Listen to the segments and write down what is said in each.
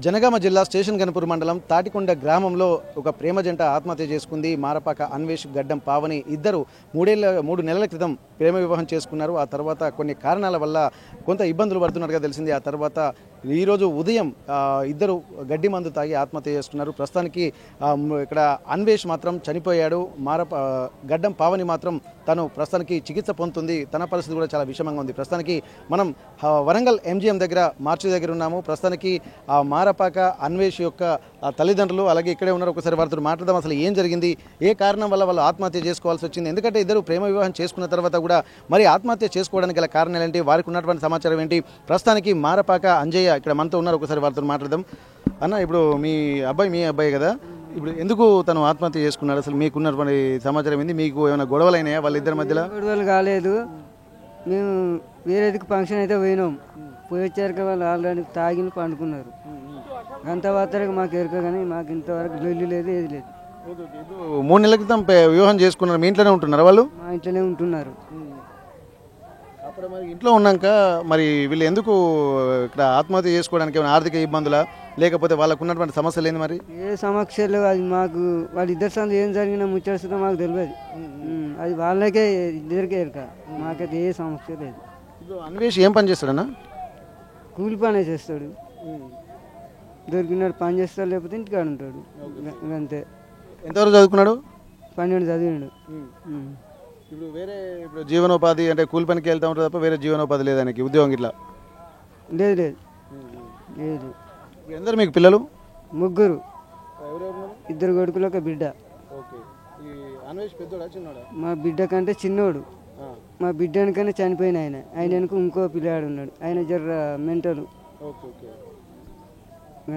జనగామ జిల్లా స్టేషన్ గణపూర్ మండలం తాటికొండ గ్రామంలో ఒక ప్రేమ జంట ఆత్మహత్య చేసుకుంది. మారపాక అన్వేష్, గడ్డం పావని ఇద్దరు 3 నెలల క్రితం ప్రేమ వివాహం చేసుకున్నారు. ఆ తర్వాత కొన్ని కారణాల వల్ల కొంత ఇబ్బందులు పడుతున్నట్టుగా తెలిసింది. ఆ తర్వాత ఈరోజు ఉదయం ఇద్దరు గడ్డి మందు తాగి ఆత్మహత్య చేసుకున్నారు. ప్రస్తుతానికి ఇక్కడ అన్వేష్ మాత్రం చనిపోయాడు. గడ్డం పావని మాత్రం తను ప్రస్తుతానికి చికిత్స పొందుతుంది. తన పరిస్థితి కూడా చాలా విషమంగా ఉంది. ప్రస్తుతానికి మనం వరంగల్ ఎంజిఎం దగ్గర మార్చి దగ్గర ఉన్నాము. ప్రస్తుతానికి మారపాక అన్వేష్ యొక్క తల్లిదండ్రులు అలాగే ఇక్కడే ఉన్నారు. ఒకసారి వారితో మాట్లాడదాం. అసలు ఏం జరిగింది, ఏ కారణం వల్ల వాళ్ళు ఆత్మహత్య చేసుకోవాల్సి వచ్చింది, ఎందుకంటే ఇద్దరు ప్రేమ వివాహం చేసుకున్న తర్వాత కూడా మరి ఆత్మహత్య చేసుకోవడానికి గల కారణాలు ఏంటి, వారికి ఉన్నటువంటి సమాచారం ఏంటి, ప్రస్తుతానికి మారపాక అంజయ్య ఇక్కడ మనతో ఉన్నారు. ఒకసారి వారితో మాట్లాడదాం. అన్న, ఇప్పుడు మీ అబ్బాయి కదా, ఇప్పుడు ఎందుకు తను ఆత్మహత్య చేసుకున్నాడు, అసలు మీకున్నటువంటి సమాచారం ఏంది, మీకు ఏమైనా గొడవలు అయినాయా వాళ్ళిద్దరి మధ్యలో? గొడవలు కాలేదు. మేము వేరేదికి ఫంక్షన్ అయితే పోయినాం. పోయి వచ్చాక వాళ్ళు ఆల్రెడీ తాగిన పండుకున్నారు. అంత వార్తలకు మాకు ఎరక, కానీ మాకు ఇంతవరకు లొల్లి లేదు, ఏది లేదు. 3 నెలల క్రితం వివాహం చేసుకున్నారు. మీ ఇంట్లోనే ఉంటున్నారు వాళ్ళు? మా ఇంట్లోనే ఉంటున్నారు. అప్పుడు మరి ఇంట్లో ఉన్నాక మరి వీళ్ళు ఎందుకు ఇక్కడ ఆత్మహత్య చేసుకోవడానికి ఏమైనా ఆర్థిక ఇబ్బందులా, లేకపోతే వాళ్ళకు ఉన్నటువంటి సమస్యలు ఏంది? మరి ఏ సమస్యలు అది మాకు వాళ్ళిద్దరి సందు ఏం జరిగినా ముచ్చరిస్తుందో మాకు తెలియదు. అది వాళ్ళకే ఇద్దరికే ఎరక, మాకైతే ఏ సమస్య లేదు. ఇప్పుడు అన్వేష్ ఏం పని చేస్తాడన్నా? కూలి పనే చేస్తాడు. దొరికినాడు పని చేస్తాడు, లేకపోతే ఇంటికాడ ఉంటాడు. అంతే. ఎంతవరకు చదువుకున్నాడు? 12 చదివాడు. ఇప్పుడు జీవనోపాధి అంటే కూలి పనికి వెళ్తా ఉంటుంది తప్ప వేరే జీవనోపాధి లేదు ఆయనకి, ఉద్యోగం ఇట్లా లేదు లేదు లేదు. ఎందరు మీకు పిల్లలు? 3. 2 కొడుకులు, 1 బిడ్డ. మా బిడ్డ కంటే చిన్నోడు. మా బిడ్డ వెనకనే చనిపోయిన ఆయన వెనక ఇంకో పిల్లాడు ఉన్నాడు. ఆయన జర మెంటలు.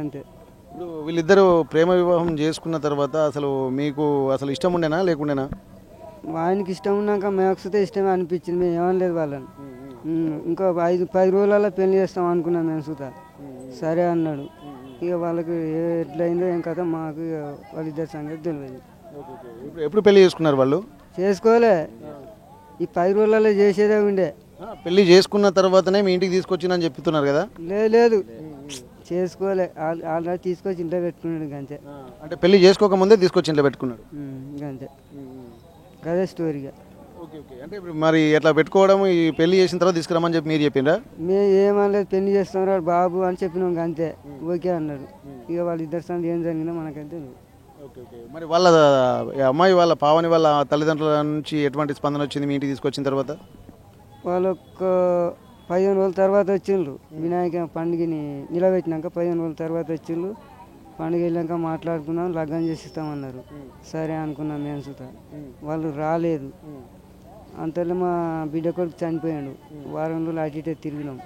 అంతే. ఇప్పుడు వీళ్ళిద్దరూ ప్రేమ వివాహం చేసుకున్న తర్వాత అసలు మీకు అసలు ఇష్టం ఉండేనా లేకుండేనా? ఆయనకి ఇష్టం ఉన్నాక మేక్స్తో ఇష్టమే అనిపించింది. మేము ఏమనలేదు వాళ్ళని. ఇంకో 5-10 రోజులలో పెళ్లి చేస్తాం అనుకున్నాం మేము సుతా. సరే అన్నాడు. ఇక వాళ్ళకి ఎట్లయిందో ఏం కథ మాకు వాళ్ళిద్దరి సంగతి తెలియదు. ఎప్పుడు పెళ్లి చేసుకున్నారు వాళ్ళు? చేసుకోలే, ఈ 10 రోజులలో చేసేదే ఉండే. పెళ్లి చేసుకున్న తర్వాతనే మీ ఇంటికి తీసుకొచ్చిందని చెప్తున్నారు కదా? లేదు, చేసుకోలే. ఆల్రెడీ తీసుకొచ్చి ఇంట్లో పెట్టుకున్నాడు. అంతే. అంటే పెళ్లి చేసుకోక ముందే తీసుకొచ్చి ఇంట్లో పెట్టుకున్నాడు. అంతే, అదే స్టోరీగా. అంటే ఇప్పుడు మరి ఎట్లా పెట్టుకోవడం, ఈ పెళ్లి చేసిన తర్వాత తీసుకురామని చెప్పి మీరు చెప్పిండ్రా? మేము ఏమనలేదు, పెళ్లి చేస్తాం రా బాబు అని చెప్పినాం. అంతే, ఓకే అన్నాడు. ఇక వాళ్ళిద్దరి సంగతి ఏం జరిగిందో మనకైతే. మరి వాళ్ళ అమ్మాయి వాళ్ళ పావని వాళ్ళ తల్లిదండ్రుల నుంచి ఎటువంటి స్పందన వచ్చింది మీ ఇంటికి తీసుకొచ్చిన తర్వాత? వాళ్ళు ఒక 15 రోజుల తర్వాత వచ్చిండ్రు. వినాయక పండుగని నిలబెట్టినాక 15 రోజుల తర్వాత వచ్చిండ్రు. పండుగ వెళ్ళాక మాట్లాడుకున్నాం, లగ్నం చేసిస్తామన్నారు. సరే అనుకున్నాం మేము సుతా. వాళ్ళు రాలేదు. అంతలో మా బిడ్డ కొడుకు చనిపోయాడు. వారం రోజులు అటు ఇటే తిరిగినాం.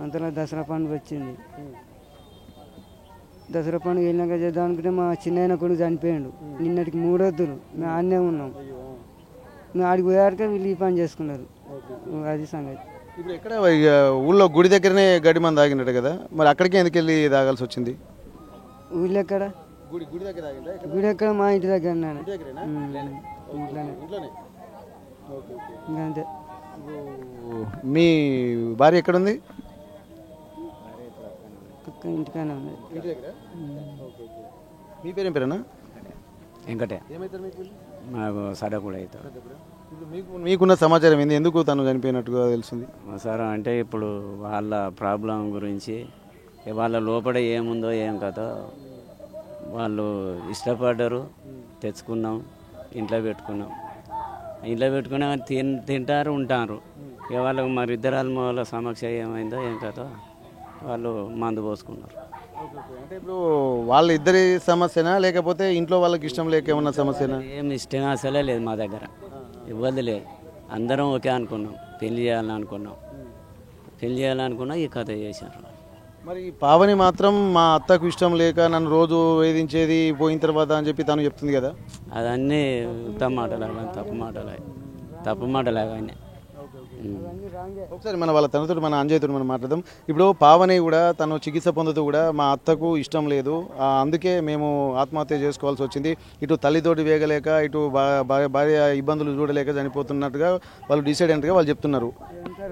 అంతలో దసరా పండుగ వచ్చింది. దసరా పండుగ వెళ్ళాక చేద్దాం అనుకుంటే మా చిన్న కొడుకు చనిపోయాడు. నిన్నటికి 3 వద్దులు మేము ఆడనే ఉన్నాం. మేము ఆడికి పోయాక వీళ్ళు ఈ పని చేసుకున్నారు. అది సంగతి. ఇప్పుడు ఎక్కడ ఊళ్ళో గుడి దగ్గరనే గడ్డి మంది తాగినట్టు కదా, మరి అక్కడికి ఎందుకు వెళ్ళి తాగాల్సి వచ్చింది? ఊళ్ళో ఎక్కడ? గుడి ఎక్కడ? మా ఇంటి దగ్గర. అంతే. మీ భార్య ఎక్కడుంది? ఇంటికైనా ఉంది. మీ పేరేం పేరేనా? వెంకటే. మాకు సడకుడు అవుతాడు. మీకున్న సమాచారం ఏంది, ఎందుకు తను చనిపోయినట్టుగా తెలిసింది సార్? అంటే ఇప్పుడు వాళ్ళ ప్రాబ్లం గురించి, వాళ్ళ లోపల ఏముందో ఏం కథో వాళ్ళు ఇష్టపడ్డారు. తెచ్చుకున్నాం, ఇంట్లో పెట్టుకున్నాం. ఇంట్లో పెట్టుకున్నా తింటారు, ఉంటారు. ఇక వాళ్ళకు మరి వాళ్ళ సమక్ష ఏమైందో ఏం కథో వాళ్ళు మందు పోసుకున్నారు. అంటే ఇప్పుడు వాళ్ళ ఇద్దరి సమస్యనా, లేకపోతే ఇంట్లో వాళ్ళకి ఇష్టం లేక ఏమన్నా సమస్యనా? ఏం ఇష్టం అసలే లేదు మా దగ్గర, ఇవ్వదు లేదు. అందరం ఓకే అనుకున్నాం, పెళ్లి చేయాలనుకున్నా ఈ కథ చేశారు. మరి పావని మాత్రం మా అత్తకు ఇష్టం లేక నన్ను రోజు వేధించేది పోయిన తర్వాత అని చెప్పి తను చెప్తుంది కదా? అదన్నీ తప్పు మాటలే కానీ. ఒకసారి వాళ్ళ తనతో మన అంజయ్యతో మనం మాట్లాడదాం. ఇప్పుడు పావని కూడా తను చికిత్స పొందుతూ కూడా మా అత్తకు ఇష్టం లేదు, అందుకే మేము ఆత్మహత్య చేసుకోవాల్సి వచ్చింది, ఇటు తల్లితోటి వేగలేక ఇటు భార్య ఇబ్బందులు చూడలేక చనిపోతున్నట్టుగా వాళ్ళు డిసైడ్ అయినట్టుగా వాళ్ళు చెప్తున్నారు.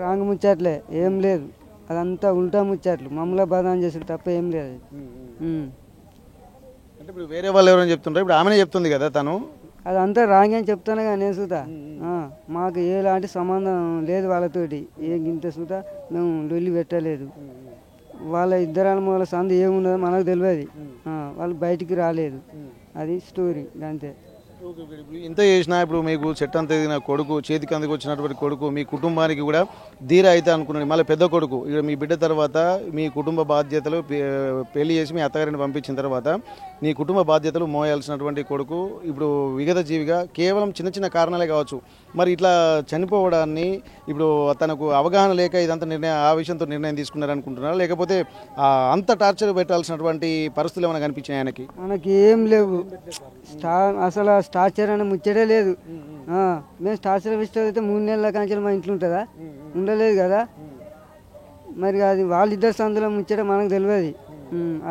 రాంగ్ ముచ్చట్లే, ఏం లేదు. అదంతా ఉల్టా ముచ్చట్లు మమ్మల్ని బదాం చేసుడు తప్ప ఏం లేదు. అంటే ఇప్పుడు వేరే వాళ్ళు ఎవరైనా చెప్తుంటారు, ఇప్పుడు ఆమెనే చెప్తుంది కదా తను. అదంతా రాంగ్ అని చెప్తాను కానీ నేను సుతా మాకు ఎలాంటి సంబంధం లేదు వాళ్ళతోటి. ఇంత సుతా మేము లొల్లి పెట్టలేదు. వాళ్ళ ఇద్దరాల మూల సందు ఏమున్నదో మనకు తెలియదు. వాళ్ళు బయటికి రాలేదు, అది స్టోరీ అంతే. ఇంత చేసినా ఇప్పుడు మీకు చెట్టంత ఎదిగిన కొడుకు, చేతికి అందుకు వచ్చినటువంటి కొడుకు, మీ కుటుంబానికి కూడా ధీర అయితే అనుకున్నాడు. మళ్ళీ పెద్ద కొడుకు ఇక మీ బిడ్డ తర్వాత మీ కుటుంబ బాధ్యతలు పెళ్లి చేసి మీ అత్తగారిని పంపించిన తర్వాత నీ కుటుంబ బాధ్యతలు మోయాల్సినటువంటి కొడుకు ఇప్పుడు విగత జీవిగా కేవలం చిన్న చిన్న కారణాలే కావచ్చు. మరి ఇట్లా చనిపోవడాన్ని ఇప్పుడు తనకు అవగాహన లేక ఇదంతా ఆ విషయంతో నిర్ణయం తీసుకున్నారనుకుంటున్నారా, లేకపోతే అంత టార్చర్ పెట్టాల్సినటువంటి పరిస్థితులు ఏమైనా కనిపించాయి ఆయనకి? మనకి ఏం లేవు. అసలు టార్చర్ అనే ముచ్చటే లేదు. మేము టార్చర్ ఇష్టం అయితే 3 నెలల కాంచెలు మా ఇంట్లో ఉంటుందా? ఉండలేదు కదా. మరి అది వాళ్ళిద్దరు సందులో ముచ్చట మనకు తెలియదు.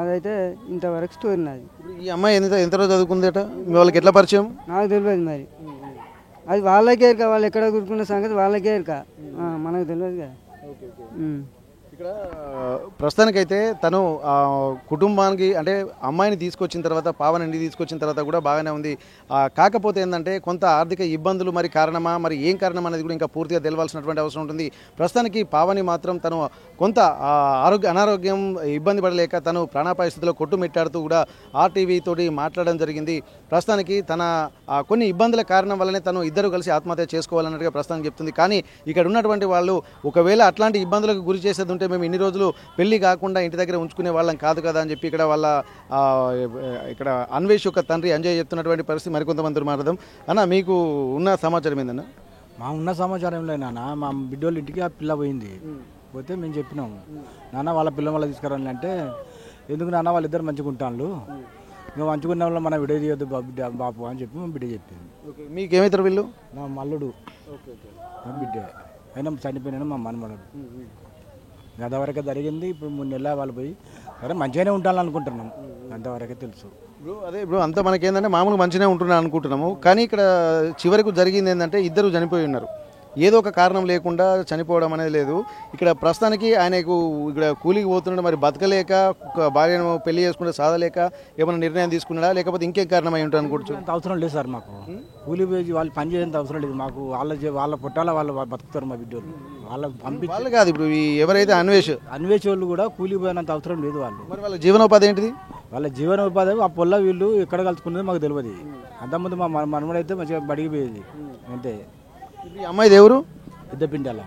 అదైతే ఇంతవరకు స్టోరీ నాది. ఈ అమ్మాయి ఎంత రోజు చదువుకుందట, మీ వాళ్ళకి ఎట్లా పరిచయం? నాకు తెలియదు. మరి అది వాళ్ళకే ఎరక, వాళ్ళు ఎక్కడ కూరుకున్న సంగతి వాళ్ళకే ఎరక, మనకు తెలియదు కదా. ఇక్కడ ప్రస్తుతానికైతే తను కుటుంబానికి అంటే అమ్మాయిని తీసుకొచ్చిన తర్వాత, పావని ఇంటికి తీసుకొచ్చిన తర్వాత కూడా బాగానే ఉంది. కాకపోతే ఏంటంటే కొంత ఆర్థిక ఇబ్బందులు మరి కారణమా, మరి ఏం కారణం అనేది కూడా ఇంకా పూర్తిగా తెలవాల్సినటువంటి అవసరం ఉంటుంది. ప్రస్తుతానికి పావని మాత్రం తను కొంత అనారోగ్యం ఇబ్బంది పడలేక తను ప్రాణాపాయ స్థితిలో కొట్టుమిట్టాడుతూ కూడా RTV తోటి మాట్లాడడం జరిగింది. ప్రస్తుతానికి తన కొన్ని ఇబ్బందుల కారణం వల్లనే తను ఇద్దరు కలిసి ఆత్మహత్య చేసుకోవాలన్నట్టుగా ప్రస్తుతానికి చెప్తుంది. కానీ ఇక్కడ ఉన్నటువంటి వాళ్ళు ఒకవేళ అట్లాంటి ఇబ్బందులకు గురి చేసేది ఉంటే మేము ఇన్ని రోజులు పెళ్లి కాకుండా ఇంటి దగ్గర ఉంచుకునే వాళ్ళం కాదు కదా అని చెప్పి ఇక్కడ అన్వేష్ యొక్క తండ్రి అంజయ్ చెప్తున్నటువంటి పరిస్థితి. మరికొంతమంది మాట్లాడదాం. అన్న, మీకు ఉన్న సమాచారం ఏందన్న? మా ఉన్న సమాచారం లేదు నాన్న. మా బిడ్డోళ్ళ ఇంటికి ఆ పిల్ల పోయింది. పోతే మేము చెప్పినాము, నాన్న వాళ్ళ పిల్ల వాళ్ళ తీసుకురాలి అంటే, ఎందుకు నాన్న వాళ్ళిద్దరు మంచిగా ఉంటాను, మేము మంచుకున్న వాళ్ళు మన బిడ్డ తీయొద్దు బాపు అని చెప్పి మా బిడ్డ చెప్పింది. మీకేమవుతారు వీళ్ళు? మా మల్లుడు మా బిడ్డ అయినా చనిపోయినా మా మనమడు. అంతవరకే జరిగింది. ఇప్పుడు 3 నెలల వాళ్ళు పోయి సరే మంచిగానే ఉంటాను అనుకుంటున్నాం, అంతవరకే తెలుసు. ఇప్పుడు అంతా మనకేంటంటే మామూలు మంచిగానే ఉంటున్నాను అనుకుంటున్నాము. కానీ ఇక్కడ చివరికి జరిగింది ఏంటంటే ఇద్దరు చనిపోయి ఉన్నారు. ఏదో ఒక కారణం లేకుండా చనిపోవడం అనేది లేదు. ఇక్కడ ప్రస్తుతానికి ఆయనకు ఇక్కడ కూలికి పోతున్నాడు, మరి బతకలేక భార్యను పెళ్లి చేసుకుంటే సాధలేక ఏమైనా నిర్ణయం తీసుకున్నాడా, లేకపోతే ఇంకేం కారణం అయి ఉంటుంది అనుకోవచ్చు? అంత అవసరం లేదు సార్, మాకు కూలి పోయి వాళ్ళు పని చేసేంత అవసరం లేదు మాకు. వాళ్ళ పుట్టాల వాళ్ళు బతుకుతారు మా బిడ్డలు. వాళ్ళకి పంపించి వాళ్ళు కాదు, ఇప్పుడు ఎవరైతే అన్వేష్ వాళ్ళు కూడా కూలి పోయినంత అవసరం లేదు వాళ్ళు. మరి వాళ్ళ జీవనోపాధి ఏంటిది? వాళ్ళ జీవనోపాధి ఆ పొల్ల వీళ్ళు ఎక్కడ కలుసుకునేది మాకు తెలియదు. అంతకుముందు మా మనమడైతే మంచిగా బడికి పోయేది అంతే. ఈ అమ్మాయిది ఎవరు? పెద్దపిండాల.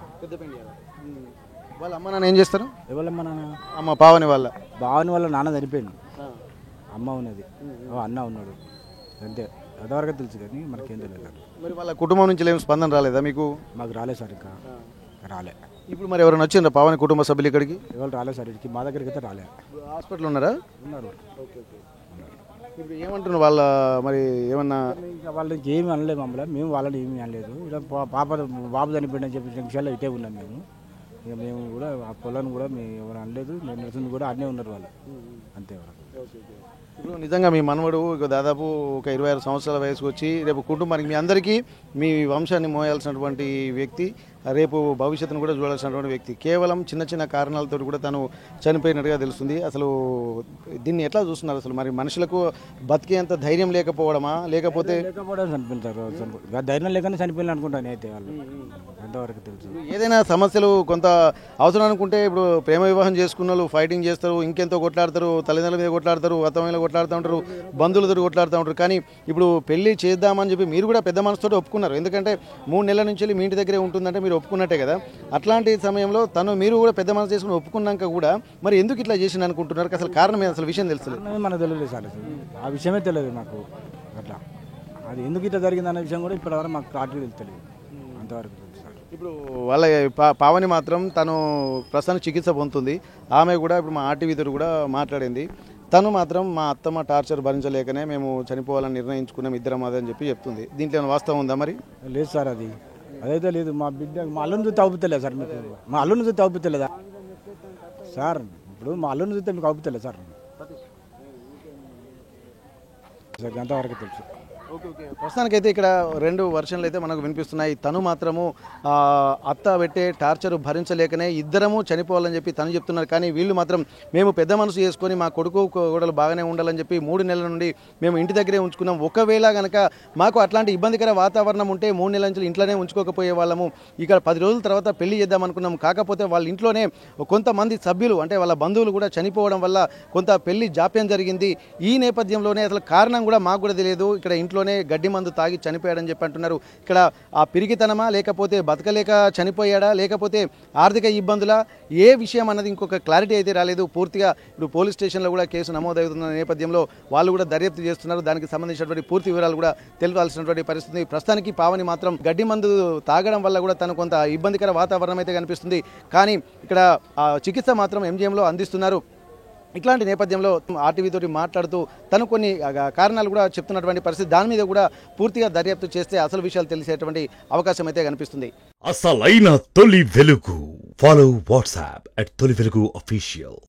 వాళ్ళ అమ్మ నాన్న ఏం చేస్తారు? ఎవరమ్మ నాన్న? అమ్మ పావని వాళ్ళ నాన్న చనిపోయింది. అమ్మ ఉన్నది, అన్న ఉన్నాడు అంతే. అంతవరకు తెలుసు కానీ మనకేం తెలియదు. మరి వాళ్ళ కుటుంబం నుంచి ఏం స్పందన రాలేదా మీకు? మాకు రాలేదు సార్, ఇంకా రాలే. ఇప్పుడు మరి ఎవరైనా వచ్చిండ్రా పావని కుటుంబ సభ్యులు ఇక్కడికి? ఎవరు రాలేదు సార్, మా దగ్గరికి అయితే రాలే. హాస్పిటల్ ఉన్నారా? ఉన్నారు. ఇప్పుడు ఏమంటున్నారు వాళ్ళ, మరి ఏమన్నా వాళ్ళకి ఏమి అనలేదు మమ్మల్ని, మేము వాళ్ళని ఏమీ అనలేదు. ఇలా బాబు చనిపోయిన చెప్పిన విషయాల్లో ఇటే ఉన్నాం మేము. ఇక మేము కూడా ఆ పొలాన్ని కూడా మేము ఎవరు అనలేదు. మేము నడుస్తుంది కూడా అన్నీ ఉన్నారు వాళ్ళు అంతే. ఇప్పుడు నిజంగా మీ మనవడు దాదాపు ఒక 26 సంవత్సరాల వయసుకు వచ్చి రేపు కుటుంబానికి మీ అందరికీ మీ వంశాన్ని మోయాల్సినటువంటి వ్యక్తి, రేపు భవిష్యత్తును కూడా చూడాల్సినటువంటి వ్యక్తి, కేవలం చిన్న చిన్న కారణాలతో కూడా తను చనిపోయినట్టుగా తెలుస్తుంది. అసలు దీన్ని ఎట్లా చూస్తున్నారు? అసలు మరి మనుషులకు బతికేంత ధైర్యం లేకపోవడమా, లేకపోతే చనిపోతారు? ధైర్యం లేకనే చనిపోయిన అనుకుంటాను అయితే వాళ్ళు, అంతవరకు తెలుసు. ఏదైనా సమస్యలు కొంత అవసరం అనుకుంటే ఇప్పుడు ప్రేమ వివాహం చేసుకున్న వాళ్ళు ఫైటింగ్ చేస్తారు, ఇంకెంతో కొట్లాడతారు, తల్లిదండ్రుల మీద కొట్లాడతారు, అత్తమైన కొట్లాడుతూ ఉంటారు, బంధువులతో కొట్లాడుతూ ఉంటారు. కానీ ఇప్పుడు పెళ్లి చేద్దామని చెప్పి మీరు కూడా పెద్ద మనసుతో ఒప్పుకున్నారు. ఎందుకంటే 3 నెలల నుంచి మీ ఇంటి దగ్గరే ఉంటుందంటే మీరు ఒప్పుకున్నట్టే కదా. అట్లాంటి సమయంలో మీరు కూడా పెద్ద మనసు చేసుకుని ఒప్పుకున్నాక కూడా మరి ఎందుకు ఇట్లా చేసింది అనుకుంటున్నారు? అసలు కారణం అసలు విషయం తెలుసు? మనకు తెలియదు సార్, ఆ విషయమే తెలియదు నాకు. అట్లా అది ఎందుకు ఇట్లా జరిగింది అనే విషయం కూడా ఇప్పటివరకు మాకు క్లారిటీ తెలియదు, అంతవరకు తెలుసు సార్. ఇప్పుడు వాళ్ళ పావని మాత్రం తను ప్రస్తుతానికి చికిత్స పొందుతుంది. ఆమె కూడా ఇప్పుడు మా RTV తోటి కూడా మాట్లాడింది. తను మాత్రం మా అత్తమ్మ టార్చర్ భరించలేకనే మేము చనిపోవాలని నిర్ణయించుకున్నాం ఇద్దరం అదని చెప్పి చెప్తుంది. దీంట్లో ఏమైనా వాస్తవం ఉందా? మరి లేదు సార్, అదైతే లేదు. మా బిడ్డ మా అల్లుని చూస్తే అవుపుతలేదు సార్ మీకు. మా అల్లుని చూస్తే అవుపుతలేదా సార్? ఇప్పుడు మా అల్లుని చూస్తే మీకు అవుపుతలేదు సార్, అంతవరకు తెలుసు. ప్రస్తుతానికైతే ఇక్కడ 2 వర్షన్లు అయితే మనకు వినిపిస్తున్నాయి. తను మాత్రము అత్త పెట్టే టార్చర్ భరించలేకనే ఇద్దరము చనిపోవాలని చెప్పి తను చెప్తున్నారు. కానీ వీళ్ళు మాత్రం మేము పెద్ద మనసు చేసుకొని మా కొడుకు కోడలు బాగానే ఉండాలని చెప్పి 3 నెలల నుండి మేము ఇంటి దగ్గరే ఉంచుకున్నాం. ఒకవేళ కనుక మాకు అట్లాంటి ఇబ్బందికర వాతావరణం ఉంటే 3 నెలల నుంచి ఇంట్లోనే ఉంచుకోకపోయే వాళ్ళము. ఇక్కడ 10 రోజుల తర్వాత పెళ్లి చేద్దాం అనుకున్నాం. కాకపోతే వాళ్ళ ఇంట్లోనే కొంతమంది సభ్యులు అంటే వాళ్ళ బంధువులు కూడా చనిపోవడం వల్ల కొంత పెళ్లి జాప్యం జరిగింది. ఈ నేపథ్యంలోనే అసలు కారణం కూడా మాకు కూడా తెలియదు. ఇక్కడ ఇంట్లోనే గడ్డి మందు తాగి చనిపోయాడని చెప్పి అంటున్నారు. ఇక్కడ ఆ పిరికితనమా లేకపోతే బతకలేక చనిపోయాడా లేకపోతే ఆర్థిక ఇబ్బందులా ఏ విషయం అన్నది ఇంకొక క్లారిటీ అయితే రాలేదు. పూర్తిగా ఇప్పుడు పోలీస్ స్టేషన్లో కూడా కేసు నమోదవుతున్న నేపథ్యంలో వాళ్ళు కూడా దర్యాప్తు చేస్తున్నారు. దానికి సంబంధించినటువంటి పూర్తి వివరాలు కూడా తెలియాల్సినటువంటి పరిస్థితి. ప్రస్తుతానికి పావని మాత్రం గడ్డి మందు తాగడం వల్ల కూడా తను కొంత ఇబ్బందికర వాతావరణం అయితే కనిపిస్తుంది. కానీ ఇక్కడ చికిత్స మాత్రం ఎంజిఎంలో అందిస్తున్నారు. ఇట్లాంటి నేపథ్యంలో ఆర్టీవీ తోటి మాట్లాడుతూ తను కొన్ని కారణాలు కూడా చెప్తున్నటువంటి పరిస్థితి. దాని మీద కూడా పూర్తిగా దర్యాప్తు చేస్తే అసలు విషయాలు తెలిసేటువంటి అవకాశం అయితే కనిపిస్తుంది. అసలైన తొలి వెలుగు. ఫాలో వాట్సాప్ @తొలి వెలుగు official.